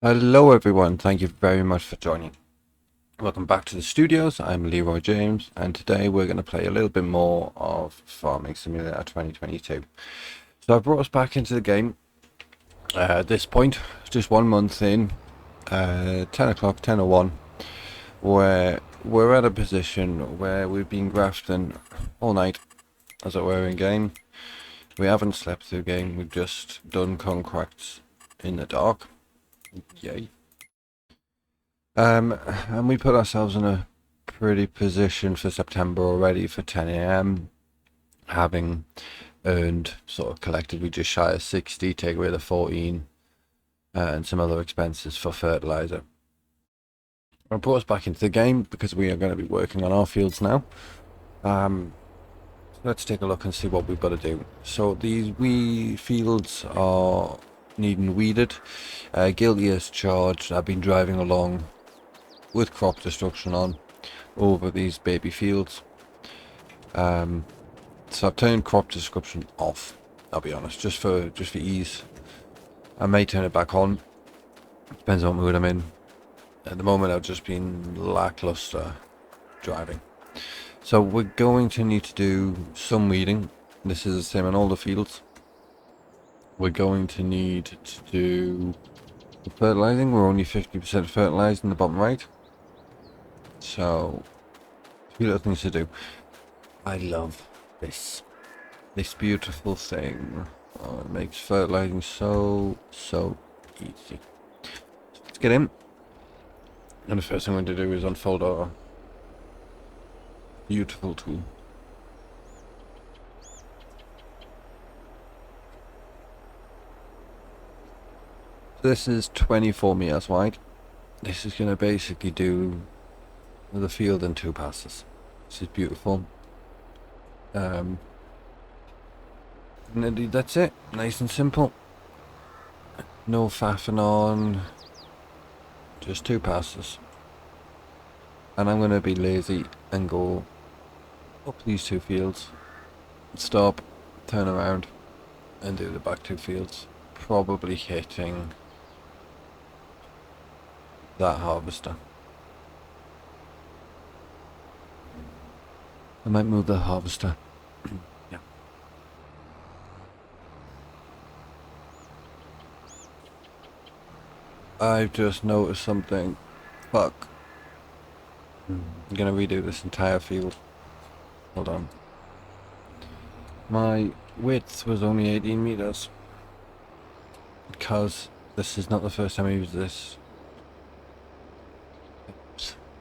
Hello everyone, thank you very much for joining. Welcome back to the studios. I'm Leroy James, and today we're going to play a little bit more of Farming Simulator 2022. So I brought us back into the game at this point, just 1 month in, 10 o'clock, 10:01, where we're at a position where we've been grafting all night, as it were, in game. We haven't slept through game, we've just done contracts in the dark. Yay. And we put ourselves in a pretty position for September already for 10 a.m. having earned sort of collectively just shy of 60, take away the 14 and some other expenses for fertilizer. I brought us back into the game because we are going to be working on our fields now. Let's take a look and see what we've got to do. So these wee fields are needing weeded. Guilty as charged. I've been driving along with crop destruction on over these baby fields. So I've turned crop destruction off, I'll be honest, just for ease. I may turn it back on, depends on what mood I'm in. At the moment I've just been lackluster driving. So we're going to need to do some weeding. This is the same on all the fields. We're going to need to do the fertilizing. We're only 50% fertilized in the bottom right. So, a few little things to do. I love this beautiful thing. Oh, it makes fertilizing so easy. So let's get in. And the first thing I'm going to do is unfold our beautiful tool. This is 24 meters wide. This is going to basically do the field in 2 passes. This is beautiful. And that's it. Nice and simple. No faffing on. Just 2 passes. And I'm going to be lazy and go up these 2 fields. Stop, turn around, and do the back 2 fields. Probably hitting that harvester. I might move the harvester. Yeah. I've just noticed something. Fuck. I'm gonna redo this entire field. Hold on. My width was only 18 meters. Because this is not the first time I used this.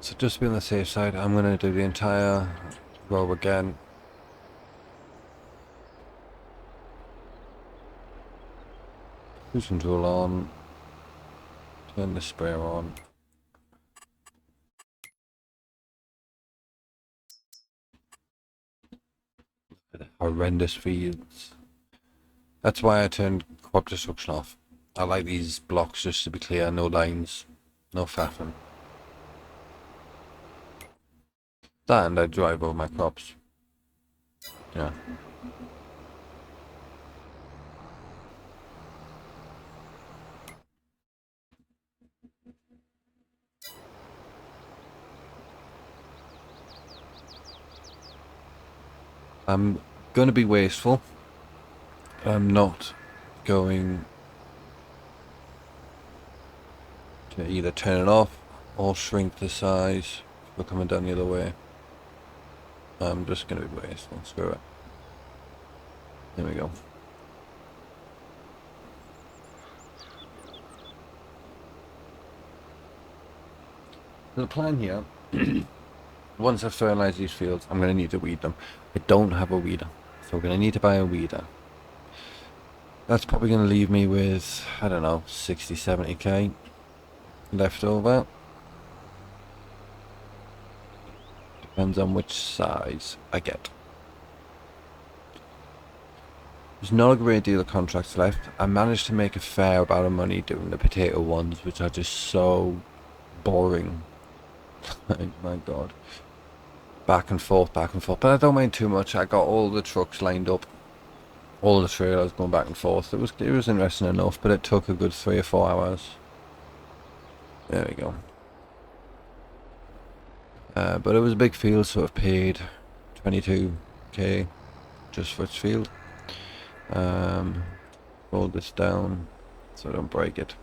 So just to be on the safe side, I'm gonna do the entire row again. Cruise control on. Turn the sprayer on. Horrendous fields. That's why I turned crop destruction off. I like these blocks just to be clear, no lines, no faffing. That and I drive over my crops. Yeah. I'm going to be wasteful. I'm not going to either turn it off or shrink the size if we're coming down the other way. I'm just going to be wasteful. Screw it. There we go. The plan here, once I've fertilized these fields, I'm going to need to weed them. I don't have a weeder, so we're going to need to buy a weeder. That's probably going to leave me with, I don't know, 60, 70k left over. Depends on which size I get. There's not a great deal of contracts left. I managed to make a fair amount of money doing the potato ones, which are just so boring. My god. Back and forth, back and forth. But I don't mind too much. I got all the trucks lined up. All the trailers going back and forth. It was interesting enough, but it took a good 3 or 4 hours. There we go. But it was a big field, so I've paid 22k just for its field. Roll this down so I don't break it.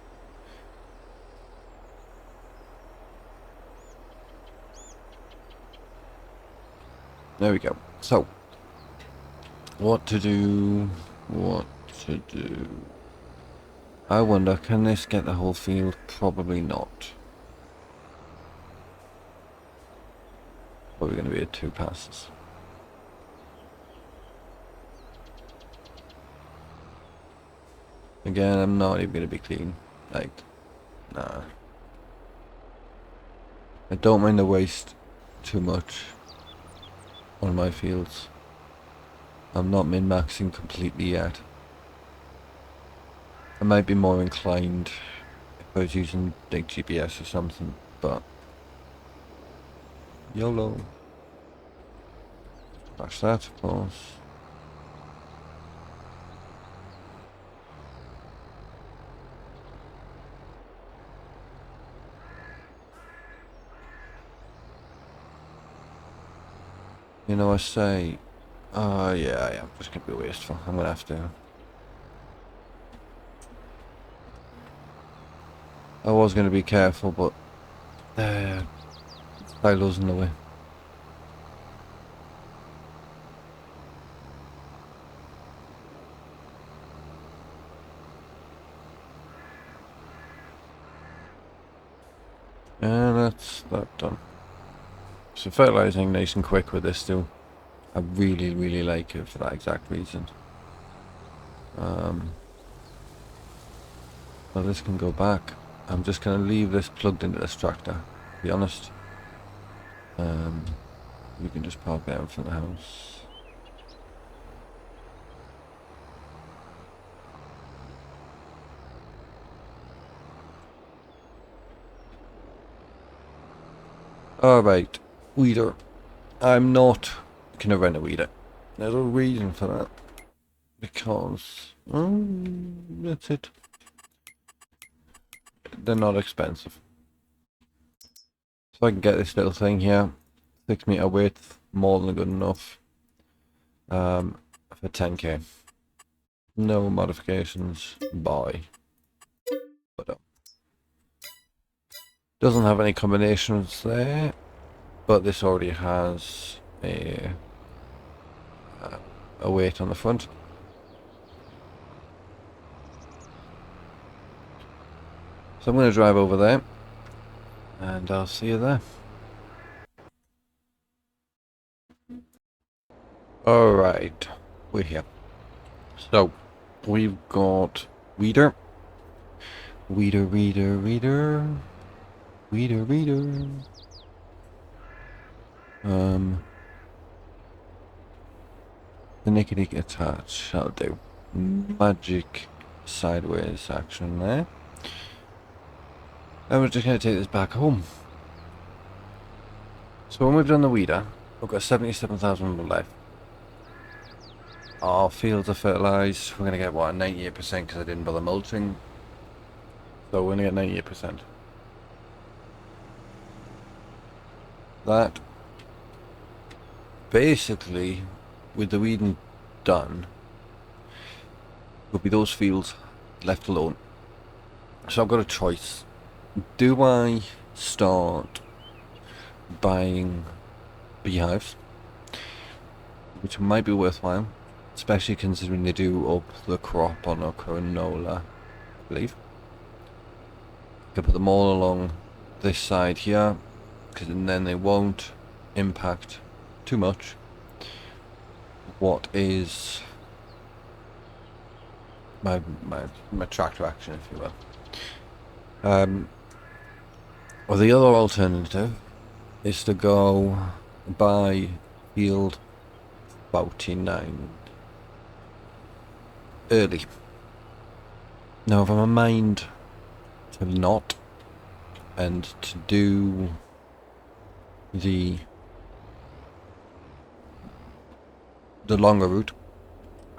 There we go. So, what to do? What to do? I wonder, can this get the whole field? Probably not. Probably going to be 2 passes. Again, I'm not even going to be clean. Like, nah. I don't mind the waste too much on my fields. I'm not min-maxing completely yet. I might be more inclined if I was using big GPS or something, but YOLO. Crash that, of course. You know, I say, yeah, I am just gonna be wasteful. I'm gonna have to. I was gonna be careful, but silos in the way. And that's that done. So fertilizing nice and quick with this too. I really, really like it for that exact reason. Well, this can go back. I'm just gonna leave this plugged into this tractor, to be honest. You can just park there in front of the house. Alright, weeder. I'm not gonna rent a weeder. There's a reason for that. Because, that's it. They're not expensive. So I can get this little thing here, 6 meter width, more than good enough. For 10k. No modifications. Bye. But doesn't have any combinations there, but this already has a weight on the front. So I'm going to drive over there, and I'll see you there. Alright, we're here. So, we've got weeder. Weeder. The nick attach, that'll do. Magic sideways action there. And we're just going to take this back home. So when we've done the weeder, we've got 77,000 left. Our fields are fertilised. We're going to get, what, 98% because I didn't bother mulching. So we're going to get 98%. That, basically, with the weeding done, will be those fields left alone. So I've got a choice. Do I start buying beehives, which might be worthwhile, especially considering they do up the crop on a canola, I believe. I can put them all along this side here, because then they won't impact too much what is my tractor action, if you will. Or the other alternative is to go buy field 49 early. Now if I'm a mind to not, and to do the longer route,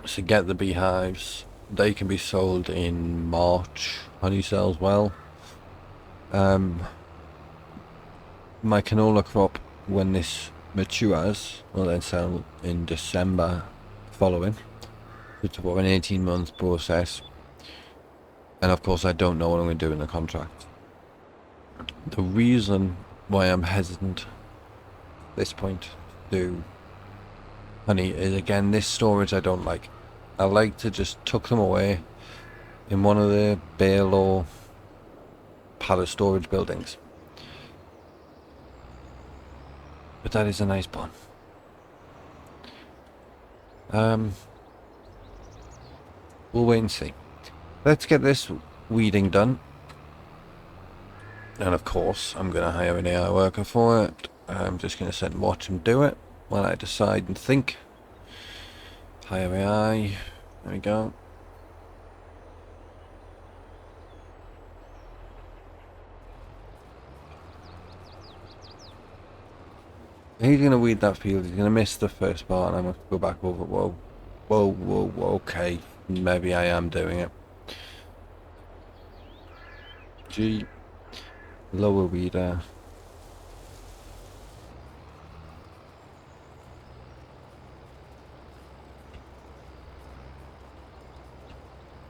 to get the beehives, they can be sold in March. Honey sells well. My canola crop, when this matures, will then sell in December following. It's about an 18-month process. And of course I don't know what I'm going to do in the contract. The reason why I'm hesitant at this point to do honey is, again, this storage I don't like. I like to just tuck them away in one of the bale or pallet storage buildings. But that is a nice bun. We'll wait and see. Let's get this weeding done. And of course, I'm going to hire an AI worker for it. I'm just going to sit and watch him do it while I decide and think. Hire AI. There we go. He's going to weed that field. He's going to miss the first part, and I'm going to go back over. Whoa. Whoa, whoa, whoa. Okay. Maybe I am doing it. G. Lower weeder.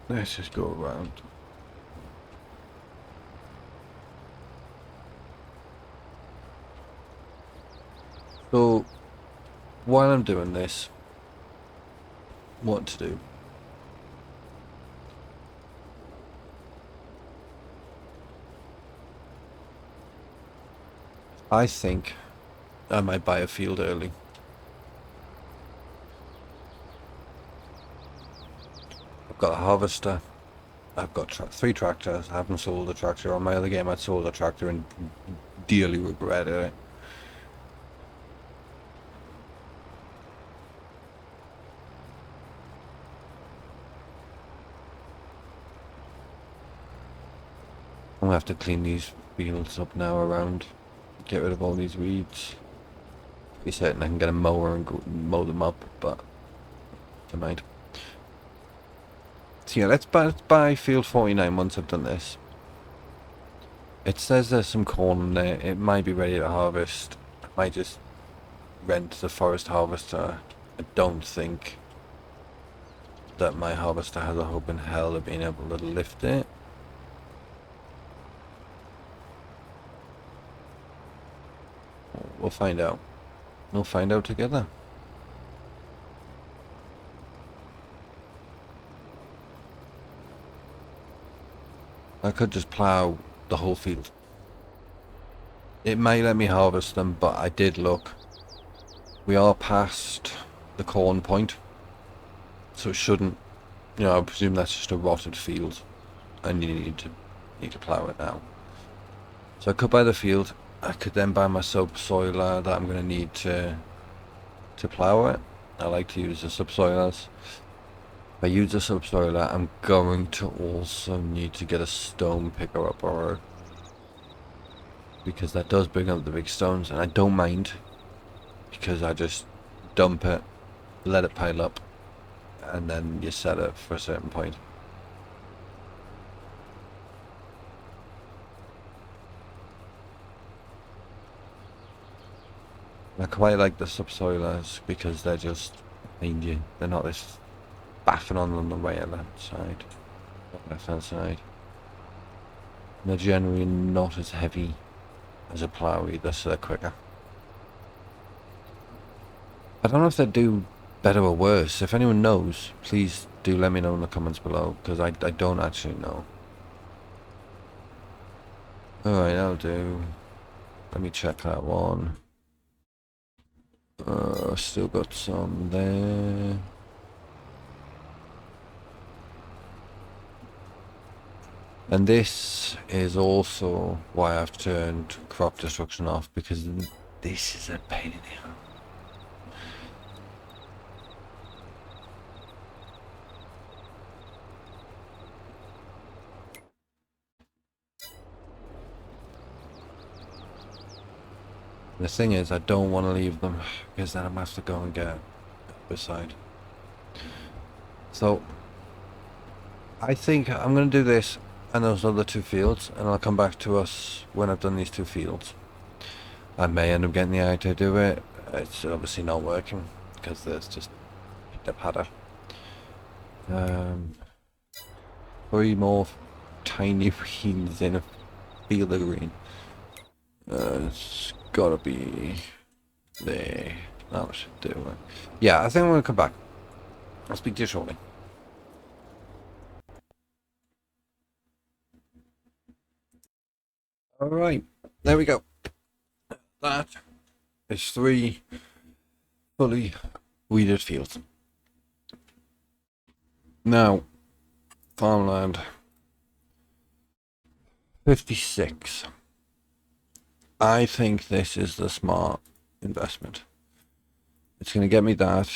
Let's just go around. So, while I'm doing this, what to do? I think I might buy a field early. I've got a harvester. I've got 3 tractors. I haven't sold a tractor. On my other game, I'd sold a tractor and dearly regretted it. I'm gonna have to clean these fields up now around. Get rid of all these weeds. Be certain I can get a mower and go mow them up, but never mind. So yeah, let's buy field 49 once I've done this. It says there's some corn in there. It might be ready to harvest. I might just rent the forest harvester. I don't think that my harvester has a hope in hell of being able to lift it. We'll find out. We'll find out together. I could just plow the whole field. It may let me harvest them, but I did look. We are past the corn point, so it shouldn't. You know, I presume that's just a rotted field, and you need to plow it now. So I could buy the field. I could then buy my subsoiler that I'm going to need to plow it. I like to use the subsoilers. If I use the subsoiler, I'm going to also need to get a stone picker up, or because that does bring up the big stones, and I don't mind, because I just dump it, let it pile up, and then you set it for a certain point. I quite like the subsoilers because they're just behind you. They're not this baffing on the way left side, left hand side. And they're generally not as heavy as a plough either, so they're quicker. I don't know if they do better or worse. If anyone knows, please do let me know in the comments below, because I don't actually know. Alright, that'll do. Let me check that one. Still got some there. And this is also why I've turned crop destruction off, because this is a pain in the ass. The thing is, I don't want to leave them, because then I'm going to have to go and get beside. So, I think I'm going to do this, and those other 2 fields, and I'll come back to us when I've done these 2 fields. I may end up getting the eye to do it. It's obviously not working because there's just a patter. 3 more tiny greens in a field of green. It's gotta be there. That should do it. Yeah, I think I'm gonna come back. I'll speak to you shortly. Alright, there we go. That is 3 fully weeded fields. Now, farmland 56. I think this is the smart investment. It's going to get me that.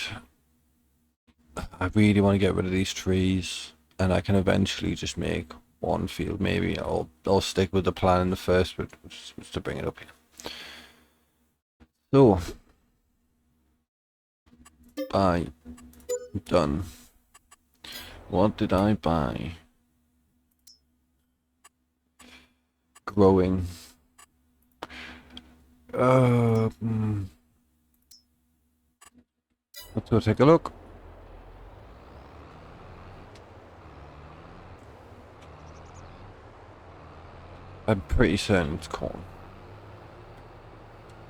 I really want to get rid of these trees, and I can eventually just make 1 field. Maybe I'll stick with the plan in the first, but just to bring it up here. So, buy, done. What did I buy? Growing. Let's go take a look. I'm pretty certain it's corn.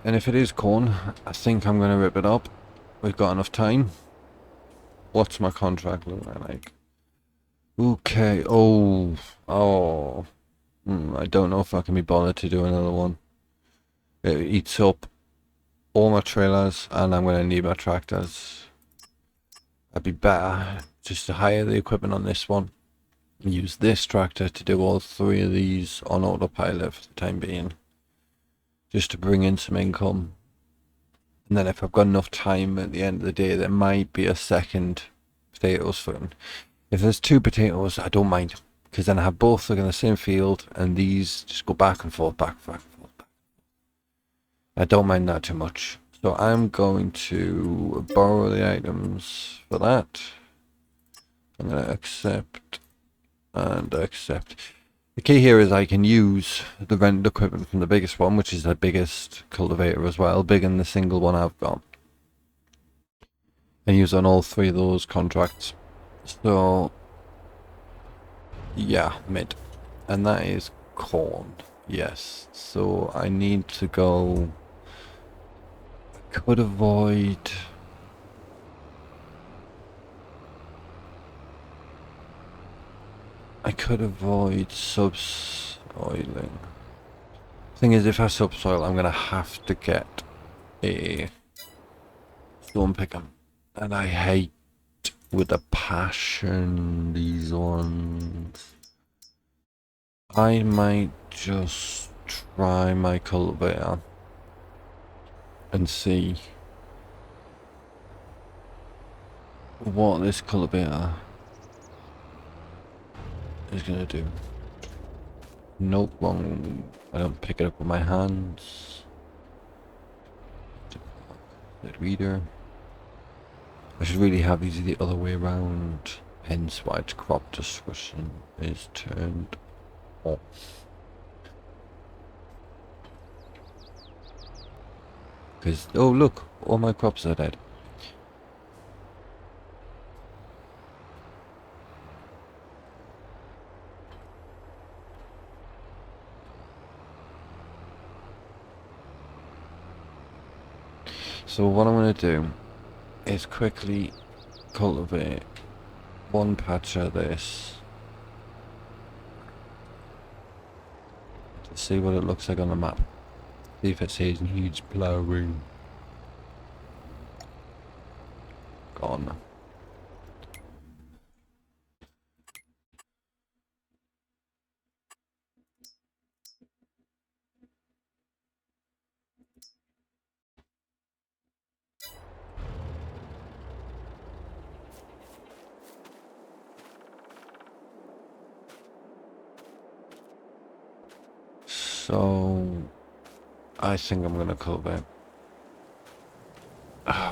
And if it is corn, I think I'm going to rip it up. We've got enough time. What's my contract look like? Okay. I don't know if I can be bothered to do another one. It eats up all my trailers, and I'm going to need my tractors. I'd be better just to hire the equipment on this one. Use this tractor to do all 3 of these on autopilot for the time being. Just to bring in some income. And then if I've got enough time at the end of the day, there might be a second potatoes fund. If there's 2 potatoes, I don't mind. Because then I have both in the same field, and these just go back and forth, back and forth, back. I don't mind that too much. So I'm going to borrow the items for that. I'm going to accept and accept. The key here is I can use the rented equipment from the biggest one, which is the biggest cultivator as well, bigger than the single one I've got, and use on all 3 of those contracts. So yeah, mid. And that is corn. Yes. So I need to go. I could avoid. Subsoiling. Thing is, if I subsoil, I'm gonna have to get a stone picker, and I hate with a passion these ones. I might just try my cultivator and see what this cultivator is gonna do. Nope, wrong. I don't pick it up with my hands. The reader. I should really have these the other way around. Hence why its crop discussion is turned off. Because, oh look, all my crops are dead. So what I'm going to do is quickly cultivate 1 patch of this to see what it looks like on the map. See if it says needs plowing. Gone. So I think I'm gonna cultivate.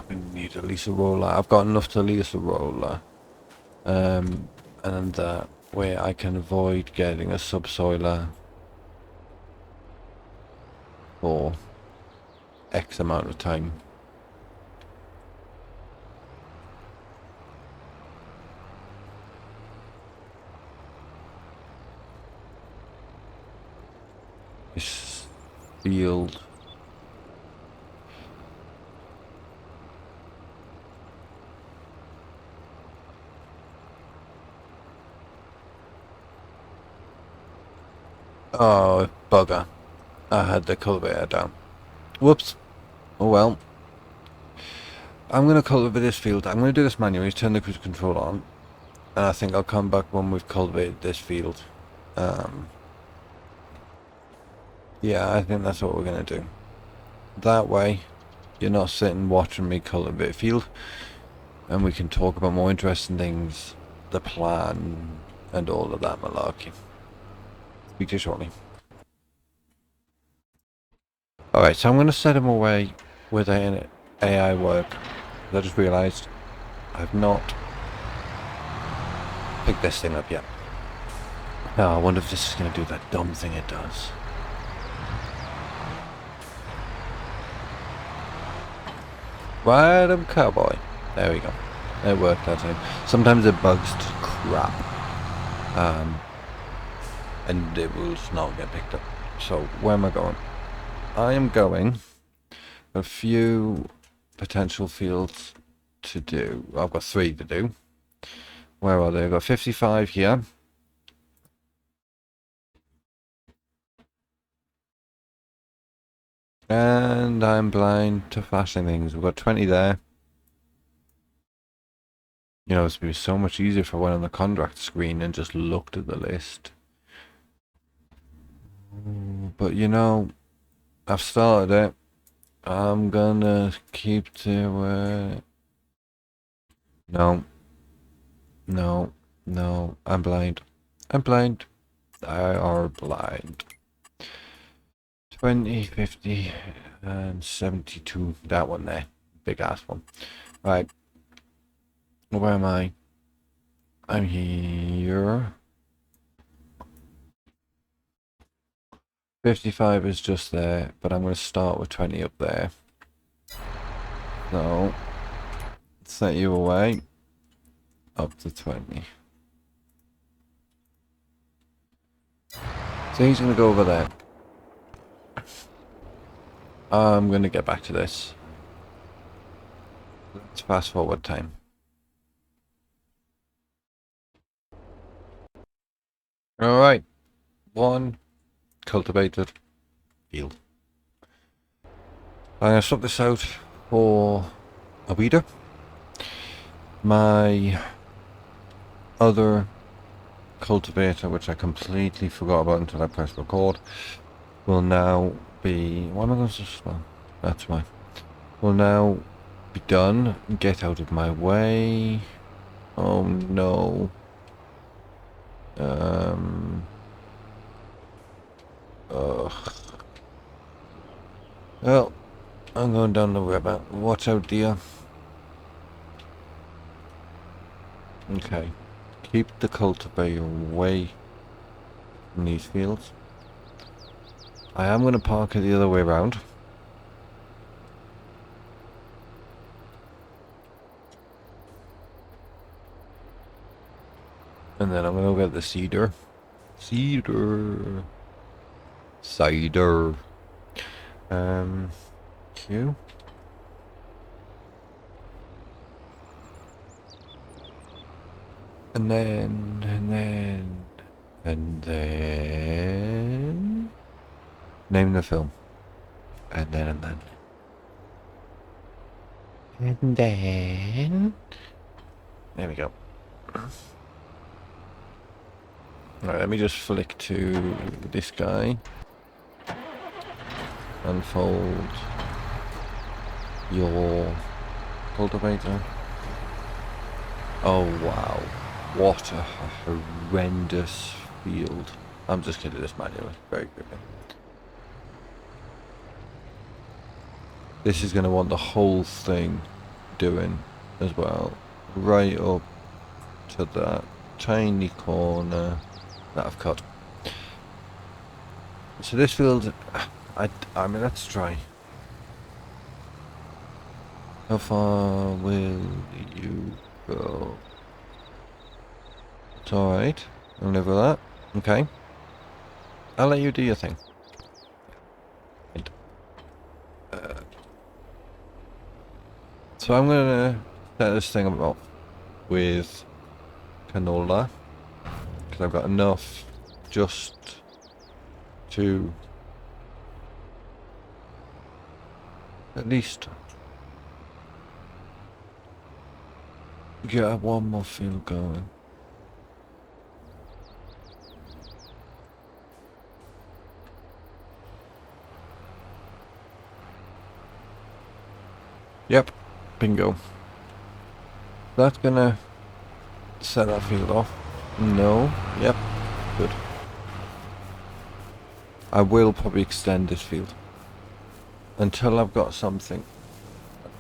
We need at least a roller. I've got enough to lease a roller. And then that. where I can avoid getting a subsoiler for X amount of time. This field. Oh, bugger. I had the cultivator down. Whoops. Oh well. I'm going to cultivate this field. I'm going to do this manually, turn the cruise control on. And I think I'll come back when we've cultivated this field. Yeah, I think that's what we're going to do. That way, you're not sitting watching me cultivate a field. And we can talk about more interesting things, the plan, and all of that malarkey. Speak to you shortly. Alright, so I'm going to set him away with an AI work. I just realised I've not picked this thing up yet. Now, I wonder if this is going to do that dumb thing it does. Ride cowboy. There we go. It worked that time. Sometimes it bugs to crap. And it will not get picked up. So, where am I going? I am going a few potential fields to do. I've got 3 to do. Where are they? I've got 55 here. And I'm blind to flashing things. We've got 20 there. You know, it's been so much easier if I went on the contract screen and just looked at the list. But you know, I've started it. I'm gonna keep to it. No. No. No. I'm blind. I'm blind. I are blind. 20, 50, and 72. That one there. Big ass one. Right. Where am I? I'm here. 55 is just there, but I'm going to start with 20 up there. So, set you away. Up to 20. So he's going to go over there. I'm going to get back to this. Let's fast forward time. Alright. 1 cultivated field. I'm going to swap this out for a weeder. My other cultivator, which I completely forgot about until I pressed record, will now be... Why am I going to... Well, that's fine. Will now be done. Get out of my way. Oh no. Ugh. Well, I'm going down the river. Watch out, dear. Okay. Keep the cultivator away from these fields. I am going to park it the other way around. And then I'm going to go get the cedar. Cider. Q. And then name the film. And then there we go. Alright, let me just flick to this guy. Unfold your cultivator. Oh wow, what a horrendous field. I'm just going to do this manually very quickly. This is going to want the whole thing doing as well, right up to that. tiny corner that I've cut. So this field, I mean, let's try. How far will you go? It's alright. I'll live with that. Okay. I'll let you do your thing. So I'm gonna set this thing up with canola, because I've got enough just to at least get one more field going. Yep, bingo. That's gonna set that field off. No, yep, good. I will probably extend this field until I've got something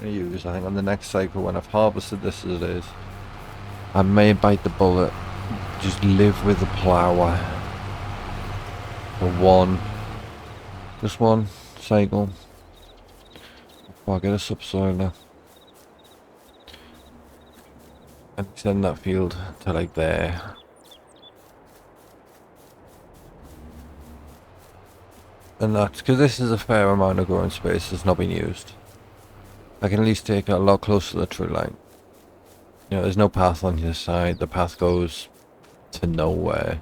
to use. I think on the next cycle, when I've harvested this as it is, I may bite the bullet, just live with the plougher for just one cycle before I get a subsoiler and extend that field to like there. And that's because this is a fair amount of growing space that's not been used. I can at least take it a lot closer to the tree line. You know, there's no path on either side. The path goes to nowhere.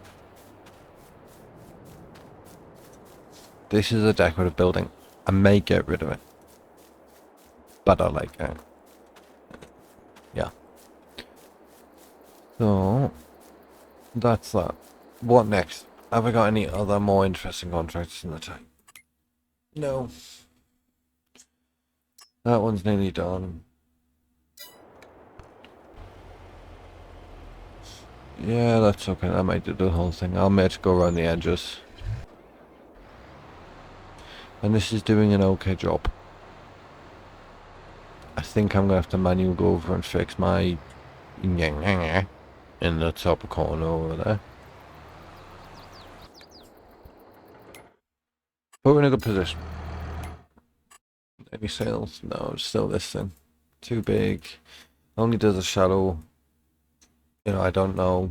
This is a decorative building. I may get rid of it, but I like it. Yeah. So that's that. What next? Have I got any other more interesting contracts in the tank? No. That one's nearly done. Yeah, that's okay. I might do the whole thing. I'll make it go around the edges. And this is doing an okay job. I think I'm gonna have to manually go over and fix my in the top corner over there. But we're in a good position. Any sales? No, it's still this thing. Too big. Only does a shallow. You know, I don't know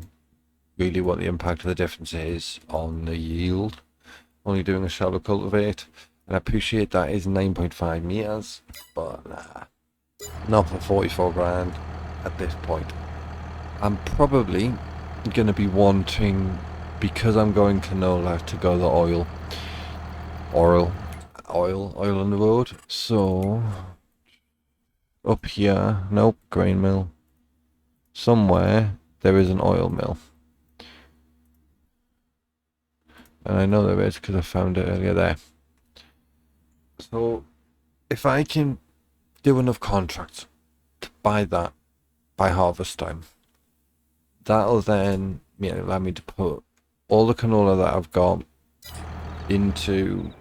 really what the impact of the difference is on the yield. Only doing a shallow cultivate. And I appreciate that is 9.5 meters, but nah, not for 44 grand at this point. I'm probably going to be wanting, because I'm going canola, to go the oil on the road. So up here, nope, grain mill. Somewhere there is an oil mill. And I know there is because I found it earlier there. So if I can do enough contracts to buy that by harvest time, that'll then allow me to put all the canola that I've got into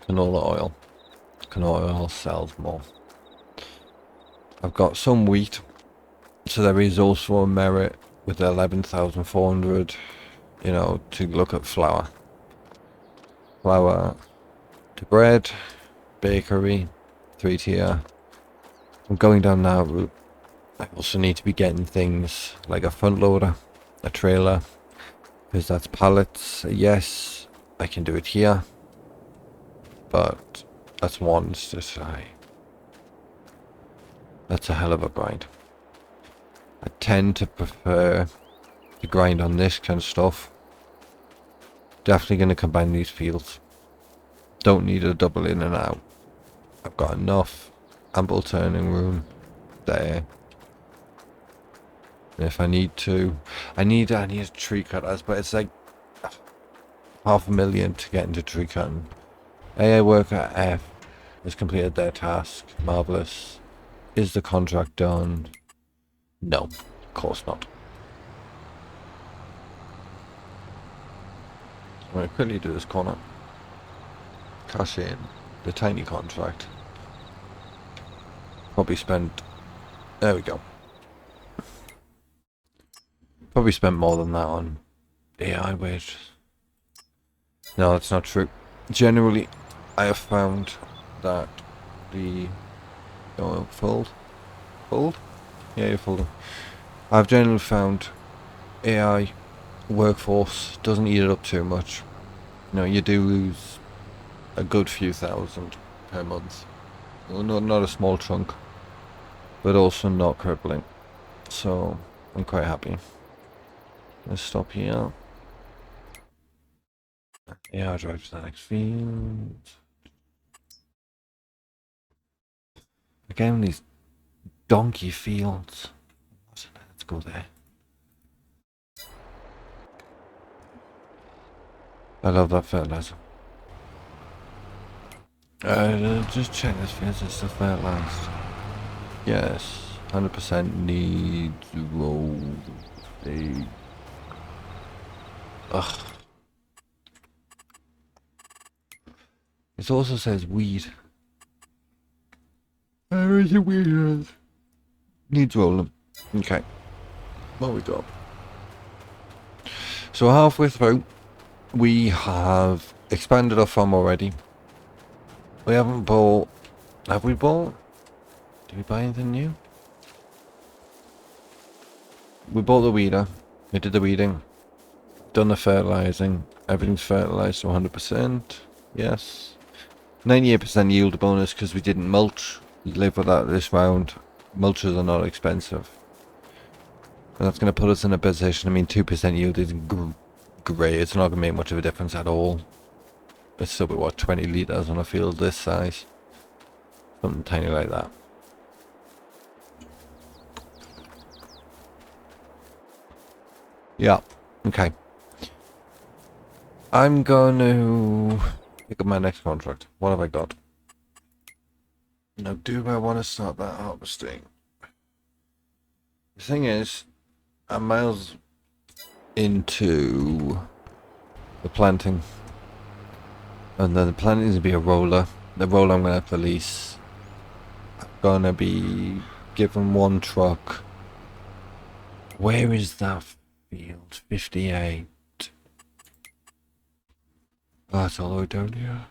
canola oil. Canola oil sells more. I've got some wheat, so there is also a merit with 11,400, you know, to look at flour. Flour to bread, bakery, 3-tier. I'm going down that route. I also need to be getting things like a front loader, a trailer, because that's pallets. Yes, I can do it here, but that's one. It's just that's a hell of a grind. I tend to prefer to grind on this kind of stuff. Definitely going to combine these fields. Don't need a double in and out. I've got enough ample turning room there. And if I need to, I need tree cutters, but it's like $500,000 to get into tree cutting. AA worker F has completed their task. Marvelous. Is the contract done? No, of course not. I'm going to quickly do this corner. Cash in the tiny contract. Probably spent. There we go. Probably spent more than that on AI wages. No, that's not true. Generally, I have found that the... Oh, fold? Fold? Yeah, you're folding. I've generally found AI workforce doesn't eat it up too much. You know, you do lose a good few thousand per month. Well, not a small chunk, but also not crippling. So, I'm quite happy. Let's stop here. Yeah, I'll drive to the next field. Again, these donkey fields. Let's go there. I love that fertilizer. Just check this field, it's the fertilized. Yes, 100% needs roll. Ugh. It also says weed. Where is the weed? Needs rolling. Okay. What we got? So halfway through, we have expanded our farm already. We haven't bought... Have we bought? Did we buy anything new? We bought the weeder. We did the weeding. Done the fertilizing. Everything's fertilized to 100%. Yes. 98% yield bonus because we didn't mulch. We live with that this round. Mulches are not expensive. And that's going to put us in a position. I mean, 2% yield is great. It's not going to make much of a difference at all. It's still about, what, 20 litres on a field this size. Something tiny like that. Yeah. Okay. I'm going to pick up my next contract. What have I got? Now, do I want to start that harvesting? The thing is, I'm miles into the planting. And then the planting is going to be a roller. The roller I'm going to have to lease. I'm going to be given one truck. Where is that field? 58. Oh, that's all the way down here.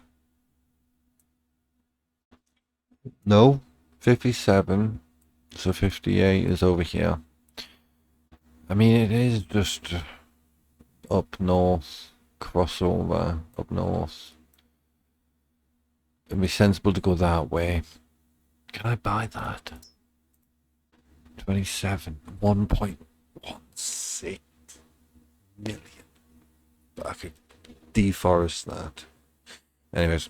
No, 57. So 58 is over here. I mean, it is just up north, crossover, up north. It'd be sensible to go that way. Can I buy that? 27, 1.16 million. But I could deforest that. Anyways.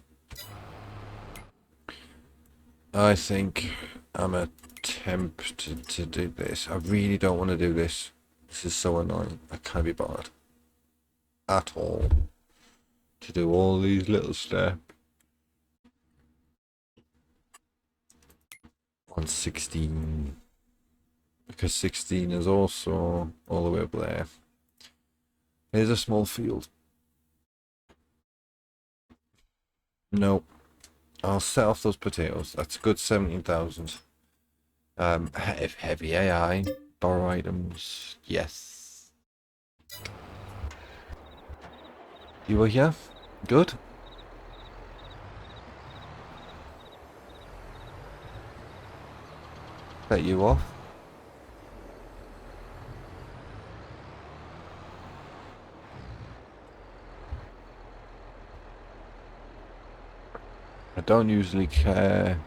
I think I'm tempted to do this. I really don't want to do this. This is so annoying. I can't be bothered at all to do all these little steps. On 16. Because 16 is also all the way up there. Here's a small field. No. I'll set off those potatoes. That's a good 17,000. Heavy AI. Borrow items. Yes. You were here? Good. Let you off. I don't usually care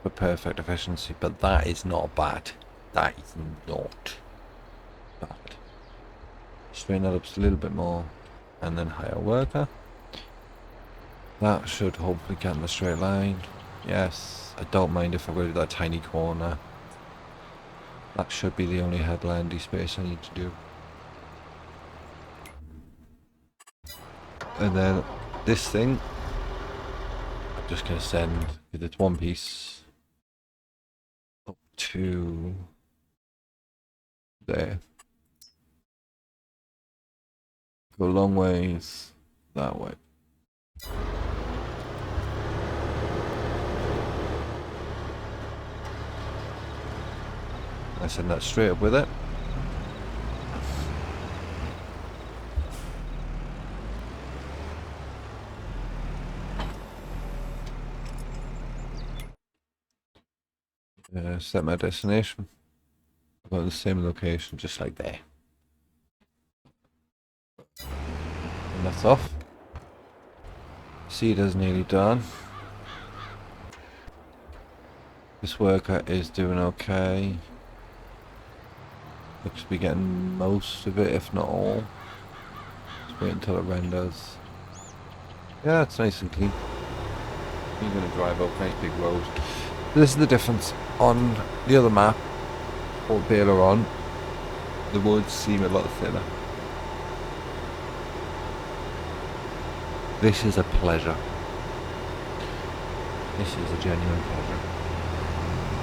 for perfect efficiency, but that is not bad. That is not bad. Straighten that up just a little bit more, and then hire worker. That should hopefully get in the straight line. Yes, I don't mind if I go to that tiny corner. That should be the only headlandy space I need to do. And then this thing, I'm just going to send, because it's one piece, up to there. Go a long ways that way. I send that straight up with it. Set my destination. Go to the same location, just like there. And that's off. Seed is nearly done. This worker is doing okay. Looks to be getting most of it, if not all. Just wait until it renders. Yeah, it's nice and clean. You're going to drive up nice big road. This is the difference. On the other map, or Baylor on, the woods seem a lot thinner. This is a pleasure. This is a genuine pleasure.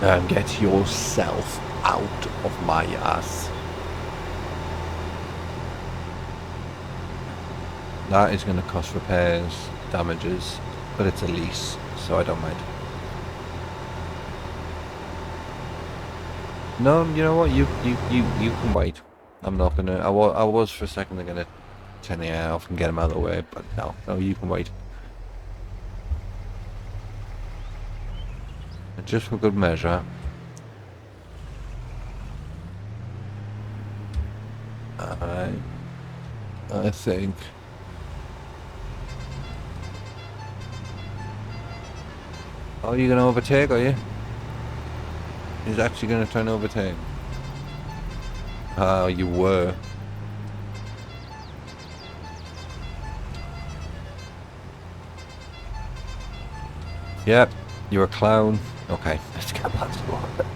And get yourself out of my ass. That is going to cost repairs, damages, but it's a lease, so I don't mind. No, you know what? You can wait. I'm not gonna. I was for a second gonna turn the air off and get him out of the way, but no, you can wait. And just for good measure, I think. Oh, you're gonna overtake, are you? He's actually gonna try and overtake. Oh, you were. Yep, you're a clown. Okay, let's get back to work.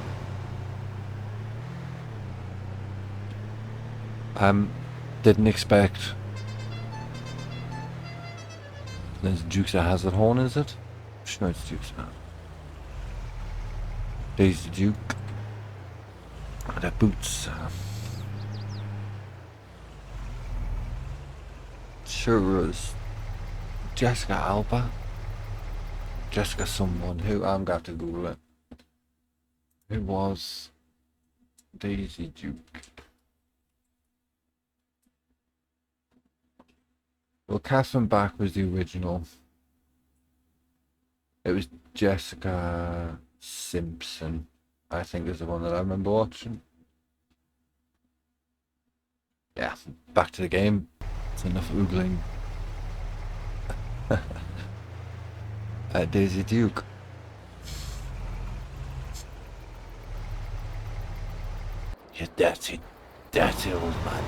Didn't expect. There's Duke's that has the horn, is it? No, it's Duke's now. There's the Duke. The boots. Sure was Jessica Alba. Jessica someone who I'm going to have to Google it. Who was Daisy Duke? Well, Catherine Bach was the original. It was Jessica Simpson, I think, is the one that I remember watching. Yeah, back to the game. It's enough oogling. Daisy Duke. You dirty old man.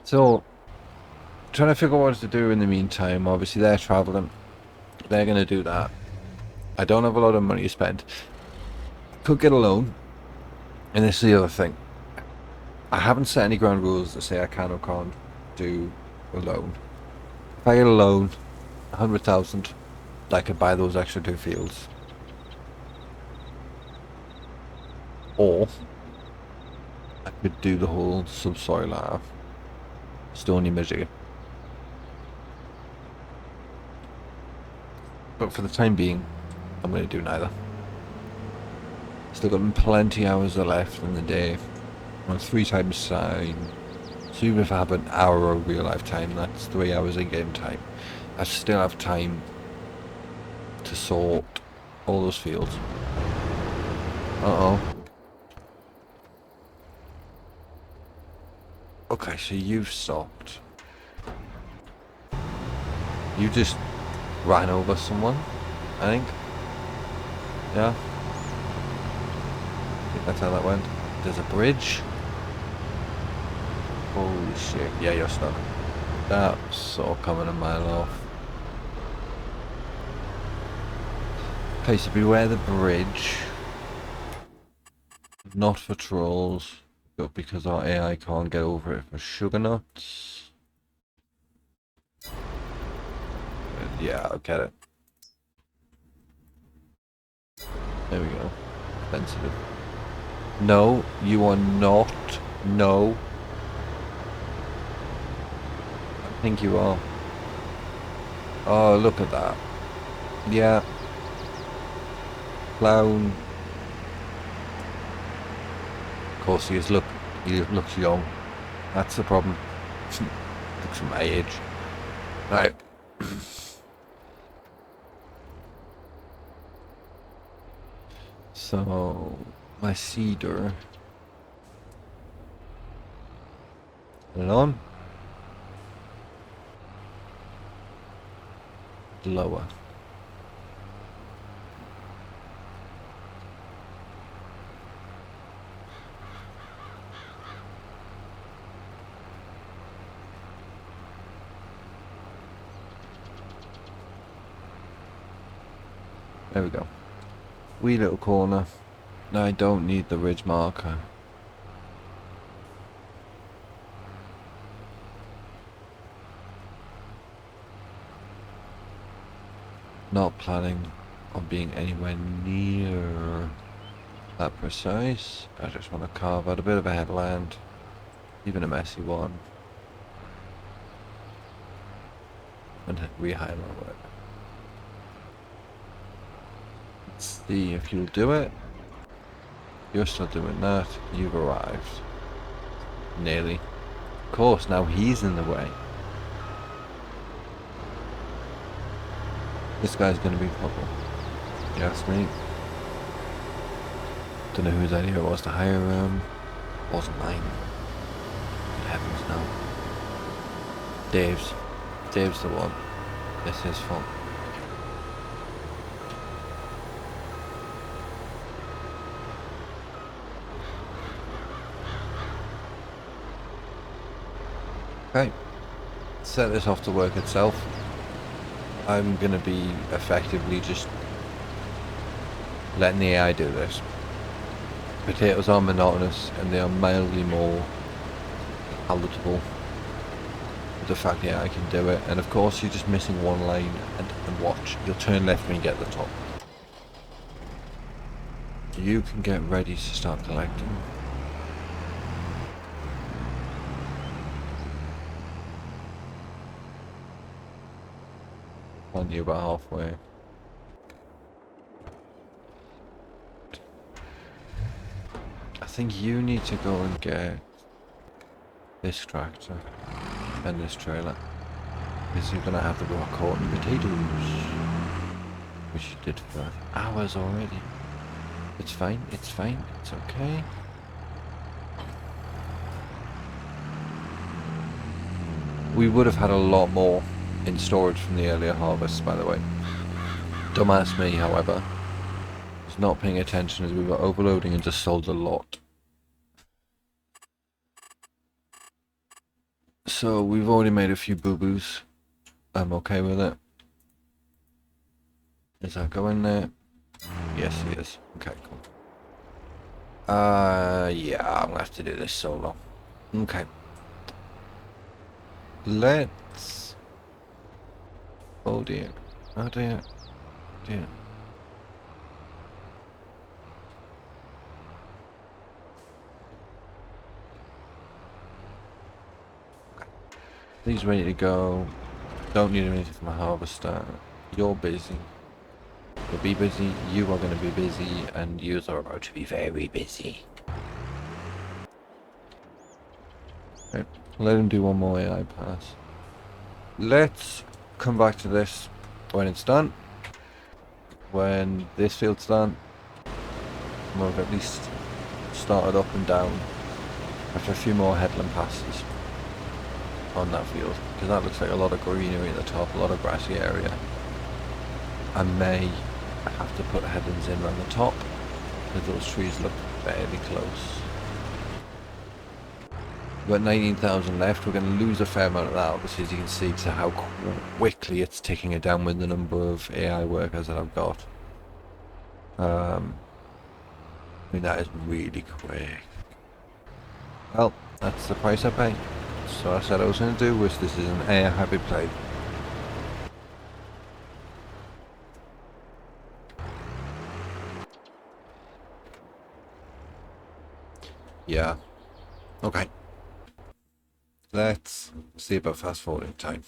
So, trying to figure out what to do in the meantime. Obviously, they're traveling. They're going to do that. I don't have a lot of money to spend. Could get a loan. And this is the other thing. I haven't set any ground rules that say I can or can't do a loan. If I get a loan, 100,000, I could buy those extra 2 fields. Or I could do the whole subsoil Stony Michigan. But for the time being, I'm going to do neither. Still got plenty hours left in the day. On 3 times time. So even if I have an hour of real life time, that's 3 hours in game time. I still have time to sort all those fields. Uh-oh. Okay, so you've stopped. You just ran over someone, I think. Yeah. I think that's how that went. There's a bridge. Holy shit. Yeah, you're stuck. That saw coming a mile off. Okay, so beware the bridge. Not for trolls, but because our AI can't get over it for sugar nuts. Yeah, I'll get it. There we go. Sensitive. No, you are not. No. I think you are. Oh, look at that. Yeah. Clown. Of course he is. Look. He looks young. That's the problem. Looks my age. Right. So, my cedar. Put it on. Lower. There we go. Wee little corner. Now I don't need the ridge marker. Not planning on being anywhere near that precise. I just want to carve out a bit of a headland, even a messy one, and re-highlight it. Let's see if you'll do it. You're still doing that. You've arrived. Nearly. Of course, now he's in the way. This guy's gonna be trouble. You ask me. Don't know whose idea it was to hire him. Wasn't mine. Good heavens, no. Dave's. Dave's the one. It's his fault. Okay. Set this off to work itself. I'm gonna be effectively just letting the AI do this. Potatoes are monotonous and they are mildly more palatable with the fact the AI can do it. And of course you're just missing one line and watch. You'll turn left when you get to the top. You can get ready to start collecting. On you about halfway. I think you need to go and get this tractor and this trailer, because you're gonna have to go caught in potatoes, which you did for hours already. It's fine, it's fine, it's okay. We would have had a lot more in storage from the earlier harvests, by the way. Don't ask me, however. I was not paying attention as we were overloading and just sold a lot. So we've already made a few boo-boos. I'm okay with it. Is that going there? Yes, it is. Okay, cool. Yeah, I'm gonna have to do this solo. Okay. Let's... Oh dear. Oh dear. Dear. He's ready to go. Don't need anything from a harvester. You're busy. You'll be busy. You are going to be busy, and you are about to be very busy. Okay. Let him do one more AI pass. Let's come back to this when it's done. When this field's done, we'll have at least started up and down after a few more headland passes on that field, because that looks like a lot of greenery at the top, a lot of grassy area. I may have to put headlands in around the top, because those trees look fairly close. We've got 19,000 left. We're going to lose a fair amount of that, obviously, as you can see, to how quickly it's ticking it down with the number of AI workers that I've got. I mean, that is really quick. Well, that's the price I pay. So I said I was going to do, which this is an AI hybrid play. Yeah. Okay. Let's see about fast forwarding time.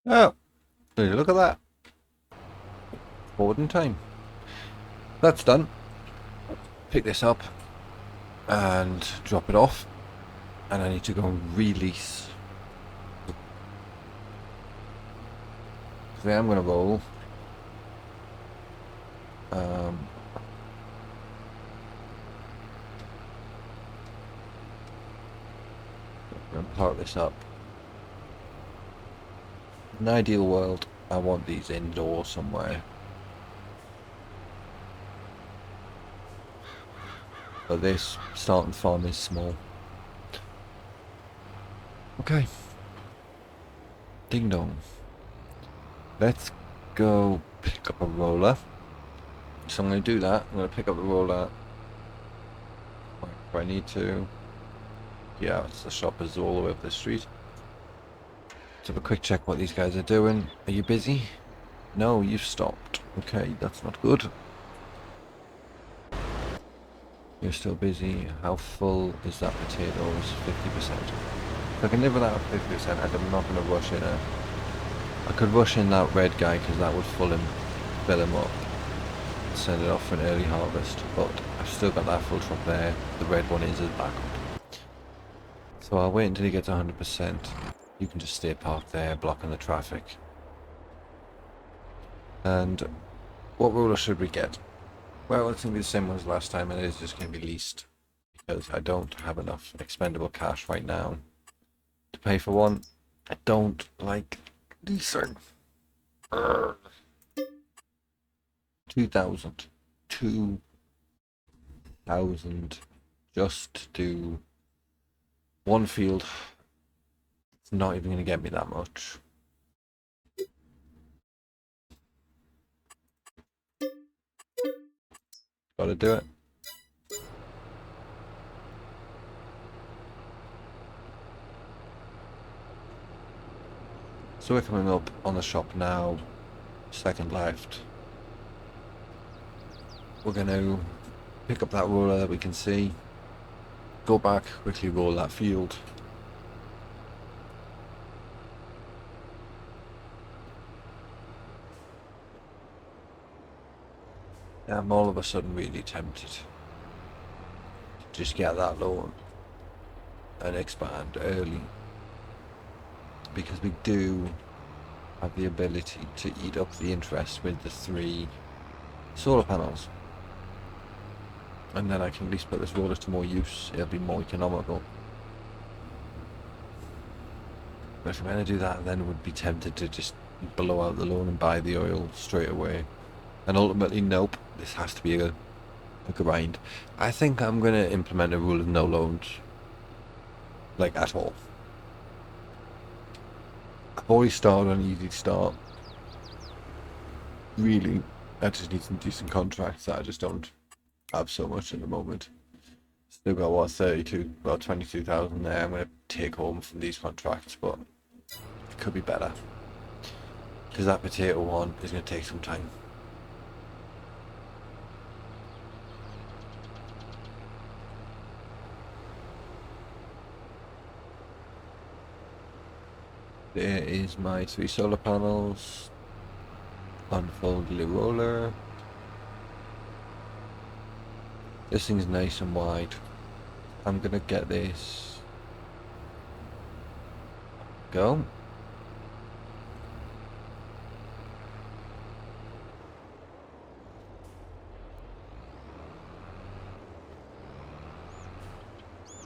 Oh, look at that. Forwarding time. That's done. Pick this up and drop it off. And I need to go and release I am going to roll. I'm going to part this up. In an ideal world, I want these indoors somewhere. But this starting farm is small. Okay. Ding dong. Let's go pick up a roller. So I'm going to do that. I'm going to pick up the roller. If I need to. Yeah, it's the shop is all the way up the street. Let's have a quick check what these guys are doing. Are you busy? No, you've stopped. Okay, that's not good. You're still busy. How full is that potatoes? 50%. If I can live without 50%, I'm not going to rush in a... I could rush in that red guy because that would fill him up. Send it off for an early harvest, but I've still got that full truck there. The red one is as backup. So I'll wait until he gets 100%. You can just stay parked there, blocking the traffic. And what roller should we get? Well, it's going to be the same one as last time, and it is just going to be leased. Because I don't have enough expendable cash right now to pay for one. I don't like leasing. 2,000. 2,000 just to do one field. It's not even going to get me that much. Gotta do it. So we're coming up on the shop now. Second left. We're going to pick up that roller that we can see. Go back, quickly roll that field. I'm all of a sudden really tempted to just get that loan and expand early, because we do have the ability to eat up the interest with the 3 solar panels, and then I can at least put this roller to more use. It'll be more economical. But if I'm going to do that, then would be tempted to just blow out the loan and buy the oil straight away. And ultimately, nope, this has to be a grind. I think I'm going to implement a rule of no loans. Like, at all. I've already started on easy start. Really, I just need some decent contracts that I just don't have so much at the moment. Still got, what, 22,000 there I'm going to take home from these contracts, but it could be better. Because that potato one is going to take some time. There is my 3 solar panels. Unfold the roller. This thing's nice and wide. I'm gonna get this. Go.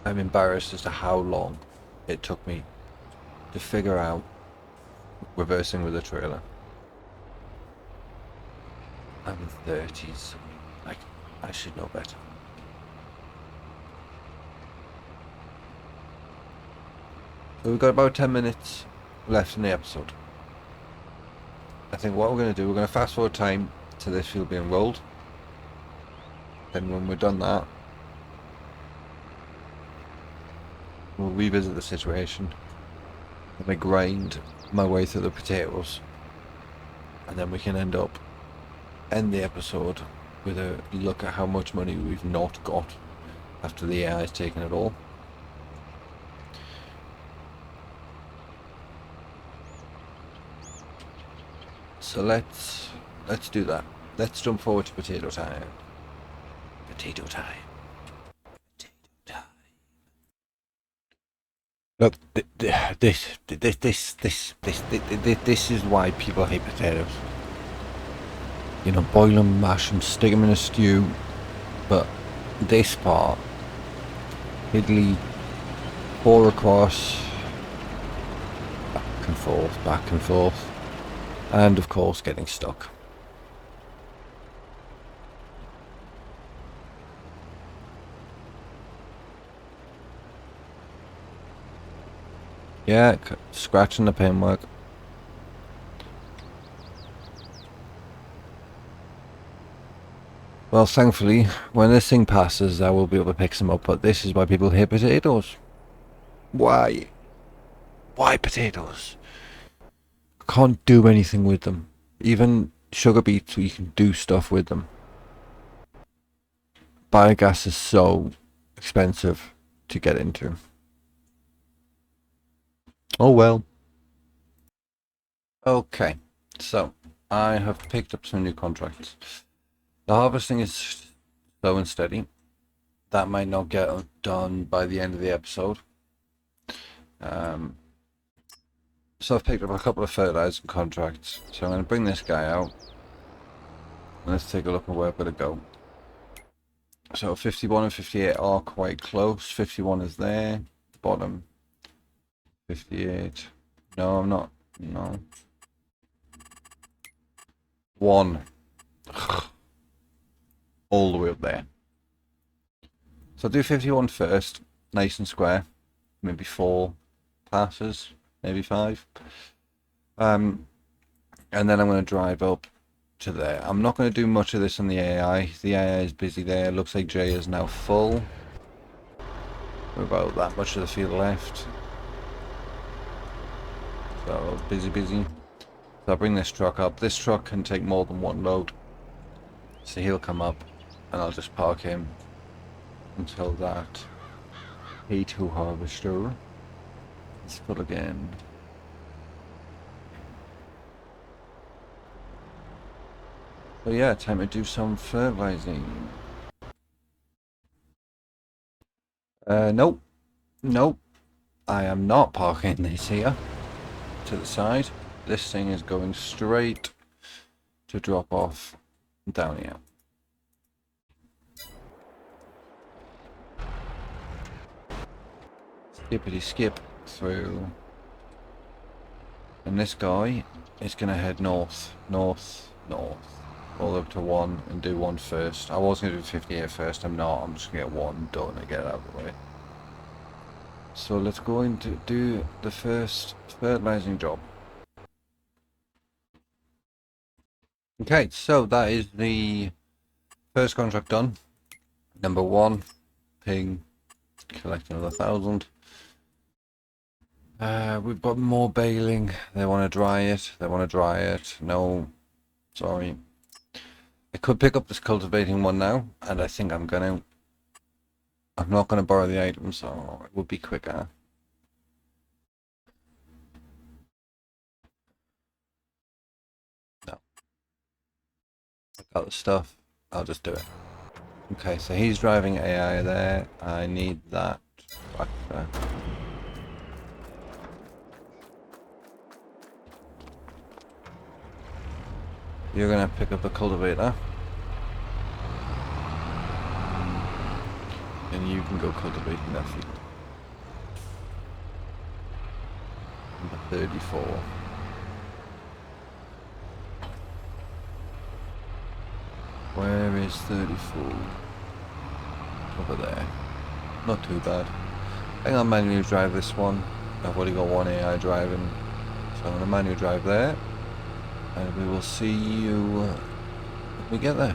I'm embarrassed as to how long it took me to figure out reversing with a trailer. I'm in 30s. Like, I should know better. So we've got about 10 minutes left in the episode. I think what we're going to do, we're going to fast forward time to this field being rolled. Then when we're done that, we'll revisit the situation. I'm going to grind my way through the potatoes. And then we can end the episode with a look at how much money we've not got after the AI has taken it all. So let's do that. Let's jump forward to potato time. Potato time. Potato time. Look, this is why people hate potatoes. You know, boil them, mash them, stick them in a stew. But this part, idly, pour across, back and forth, and of course getting stuck. Yeah, scratching the paintwork. Well, thankfully, when this thing passes, I will be able to pick some up, but this is why people hate potatoes. Why? Why potatoes? Can't do anything with them. Even sugar beets, we can do stuff with them. Biogas is so expensive to get into. Oh well. Okay, so I have picked up some new contracts. The harvesting is slow and steady. That might not get done by the end of the episode. So I've picked up a couple of fertilizing contracts. So I'm going to bring this guy out. Let's take a look at where I've got to go. So 51 and 58 are quite close. 51 is there. Bottom. 58. No, I'm not. No. 1. All the way up there. So I'll do 51 first. Nice and square. Maybe 4 passes. Maybe 5. And then I'm going to drive up to there. I'm not going to do much of this on the AI. The AI is busy there. Looks like J is now full. We're about that much of the field left. So busy. So I'll bring this truck up. This truck can take more than one load. So he'll come up and I'll just park him until that po-tae-toes harvester is full again. So yeah, time to do some fertilizing. Nope. I am not parking this here to the side. This thing is going straight to drop off down here. Skippity skip through. And this guy is going to head north. All up to 1 and do 1 first. I was going to do 58 first. I'm not. I'm just going to get 1 done and get it out of the way. So let's go into do the first fertilizing job. Okay, so that is the first contract done. Number 1, ping, collect another 1,000. We've got more baling. They want to dry it. No, sorry. I could pick up this cultivating one now, and I think I'm gonna. I'm not gonna borrow the item, so it would be quicker. No. I got the stuff. I'll just do it. Okay, so he's driving AI there. I need that back there. You're gonna pick up a cultivator. And you can go cultivating that field. Number 34. Where is 34? Over there. Not too bad. I think I'll manually drive this one. I've already got one AI driving. So I'm gonna manually drive there. And we will see you when we get there.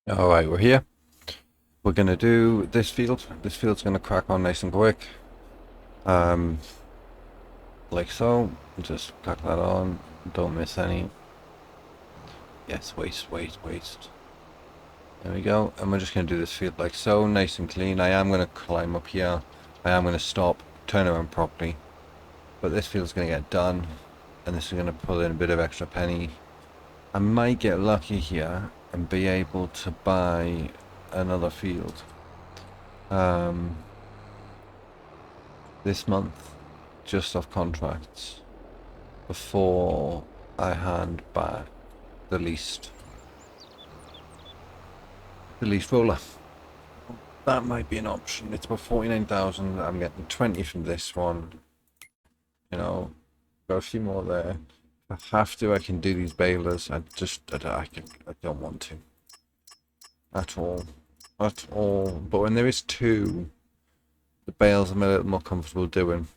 Alright, we're here. We're going to do this field. This field's going to crack on nice and quick. Like so. Just crack that on. Don't miss any. Yes, waste. There we go. And we're just going to do this field like so. Nice and clean. I am going to climb up here. I am going to stop. Turn around properly. But this field's going to get done. And this is going to pull in a bit of extra penny. I might get lucky here and be able to buy another field. um, this month, just off contracts, before I hand back the least roller. That might be an option. It's about 49,000. I'm getting 20 from this one. You know, got a few more there. If I have to, I can do these balers. I don't want to. At all. At all. But when there is two, the bales I'm a little more comfortable doing.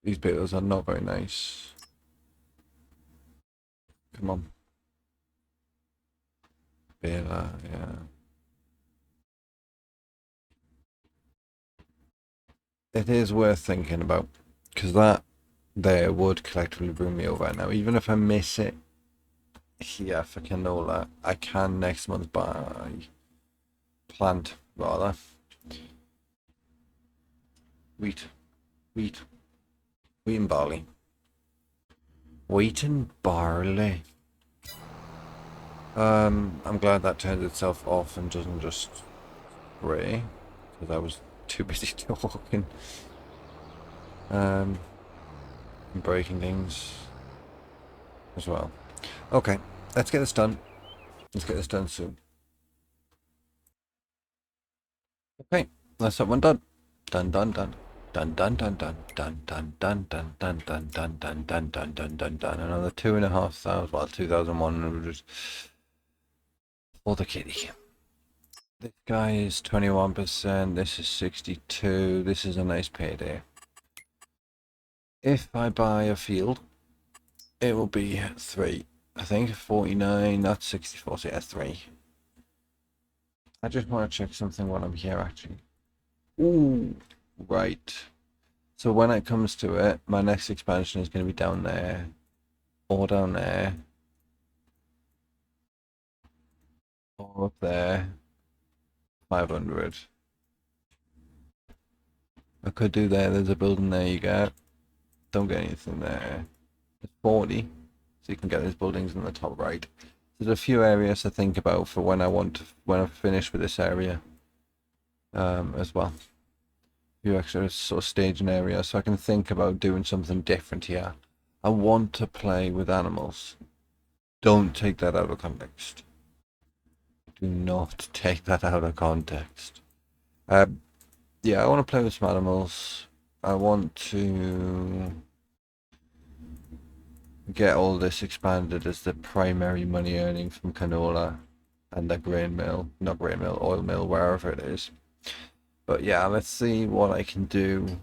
These balers are not very nice. Come on. Baler, yeah. It is worth thinking about, because that there would collectively bring me over. Now, even if I miss it here for canola, I can next month buy plant, rather. Wheat. Wheat. Wheat and barley. Wheat and barley. I'm glad that turned itself off and doesn't just spray, because I was too busy talking. And breaking things as well. Okay, let's get this done. Let's get this done soon. Okay, that's that one done. Done, done, done. Dun dun dun dun dun dun dun dun dun dun dun dun dun dun dun dun dun. Another 2,500, well, 2,100 for the kitty. This guy is 21%. This is 62. This is a nice payday. If I buy a field, it will be 3. I think 49. That's 64. So yeah, 3. I just want to check something while I'm here, actually. Ooh, right. So when it comes to it, my next expansion is going to be down there, or down there, or up there. 500. I could do there. There's a building there. You go. Don't get anything there. It's 40, so you can get those buildings in the top right. There's a few areas to think about for when I finish with this area, as well. A few extra sort of staging areas, so I can think about doing something different here. I want to play with animals. Don't take that out of context. Do not take that out of context. Yeah, I want to play with some animals. I want to get all this expanded as the primary money earning from canola and the grain mill, not grain mill, oil mill, wherever it is. But yeah, let's see what I can do.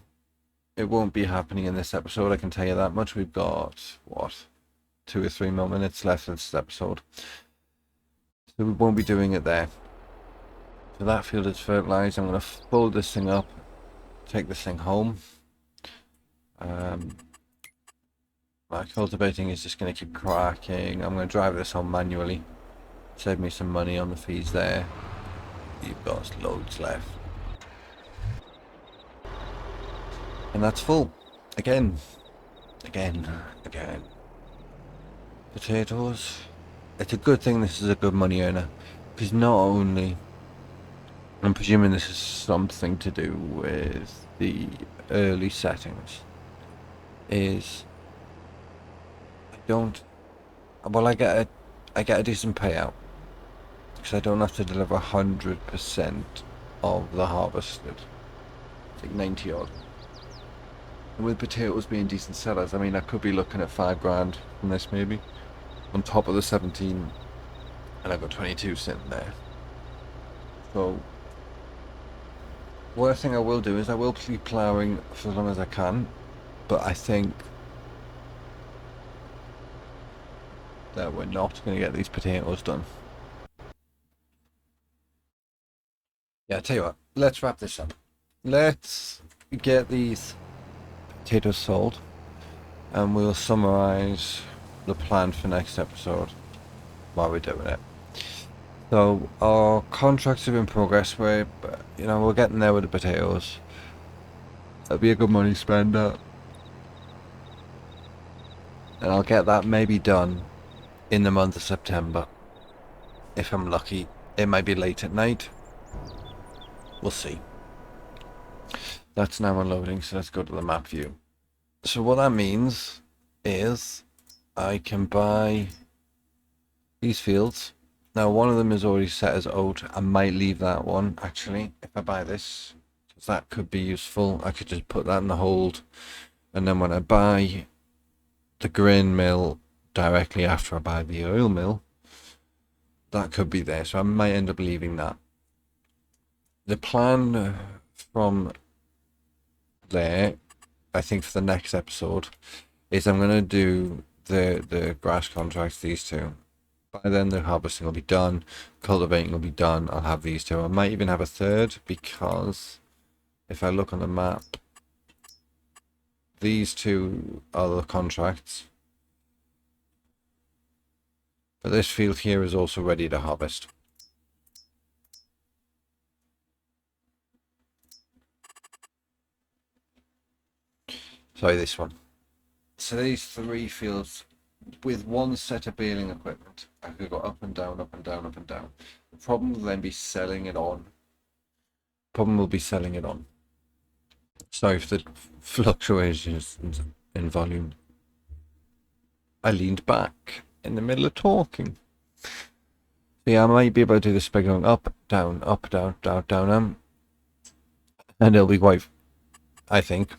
It won't be happening in this episode, I can tell you that much. We've got, what, 2 or 3 more minutes left in this episode. So we won't be doing it there. So that field is fertilized. I'm going to fold this thing up, take this thing home. My cultivating is just going to keep cracking. I'm going to drive this home manually. Save me some money on the fees there. You've got loads left. And that's full. Again. Again. Again. Potatoes. It's a good thing this is a good money earner. Because not only... I'm presuming this is something to do with the early settings. Is... I don't... Well, I get a decent payout. Because I don't have to deliver 100% of the harvested. It's like 90 odd. And with potatoes being decent sellers, I mean, I could be looking at 5 grand from this maybe. On top of the 17. And I've got 22 sitting there. So, worst thing I will do is I will keep ploughing for as long as I can. But I think that we're not going to get these potatoes done. Yeah, I tell you what, let's wrap this up. Let's get these potatoes sold, and we'll summarize the plan for next episode while we're doing it. So our contracts are in progress. We're getting there with the potatoes. That'll be a good money spender, and I'll get that maybe done in the month of September if I'm lucky. It might be late at night. We'll see. That's now unloading, so let's go to the map view. So what that means is I can buy these fields. Now one of them is already set as oat. I might leave that one actually if I buy this, because that could be useful. I could just put that in the hold, and then when I buy the grain mill directly after I buy the oil mill, that could be there. So I might end up leaving that. The plan from there, I think, for the next episode is I'm going to do the grass contracts, these two. By then the harvesting will be done, cultivating will be done. I'll have these two. I might even have a third, because if I look on the map, these two are the contracts. But this field here is also ready to harvest. Sorry, this one. So these three fields, with one set of baling equipment, I could go up and down, up and down, up and down. The problem will then be selling it on. Sorry for the fluctuations in volume. I leaned back in the middle of talking. So yeah, I might be able to do this by going up, down, down, down, and it'll be quite, I think,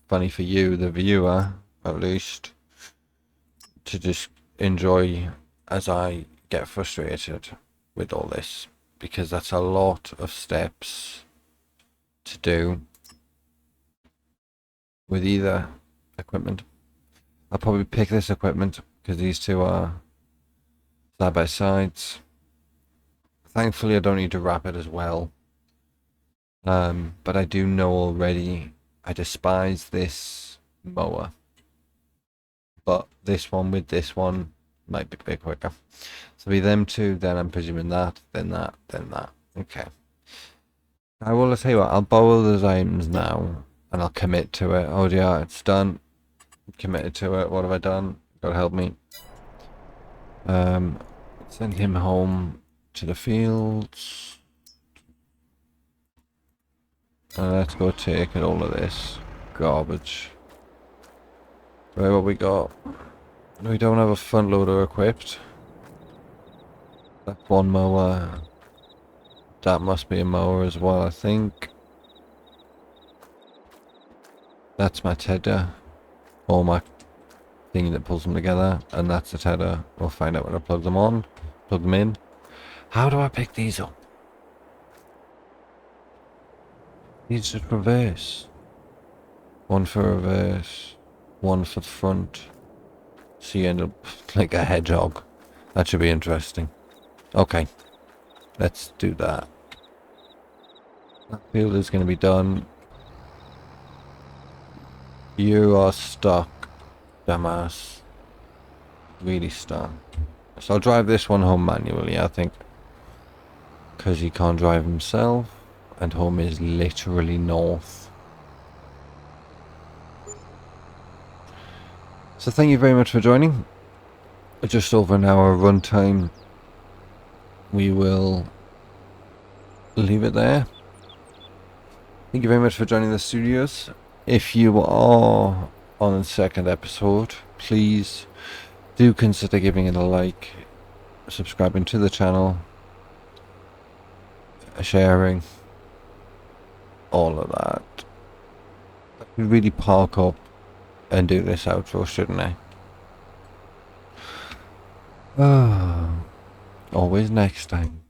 funny for you, the viewer, at least, to just enjoy as I get frustrated with all this, because that's a lot of steps to do with either equipment. I'll probably pick this equipment because these two are side by sides. Thankfully I don't need to wrap it as well, but I do know already I despise this mower. But this one with this one might be a bit quicker. So be them two, then I'm presuming that, then that, then that. Okay. I will tell you what, I'll borrow those items now and I'll commit to it. Oh yeah, it's done. I'm committed to it. What have I done? Gotta help me. Send him home to the fields. And let's go take all of this garbage. Right, what we got? We don't have a front loader equipped. That's one mower. That must be a mower as well, I think. That's my tedder. Or my thing that pulls them together. And that's the tedder. We'll find out when I plug them on. Plug them in. How do I pick these up? These just reverse. One for reverse. One for the front. So you end up like a hedgehog. That should be interesting. Okay. Let's do that. That field is going to be done. You are stuck, dumbass. Really stuck. So I'll drive this one home manually, I think. Because he can't drive himself. And home is literally north. So thank you very much for joining. Just over an hour runtime. We will leave it there. Thank you very much for joining the studios. If you are on the second episode, please do consider giving it a like, subscribing to the channel, sharing, all of that. I should really park up and do this outro, shouldn't I? Always next time.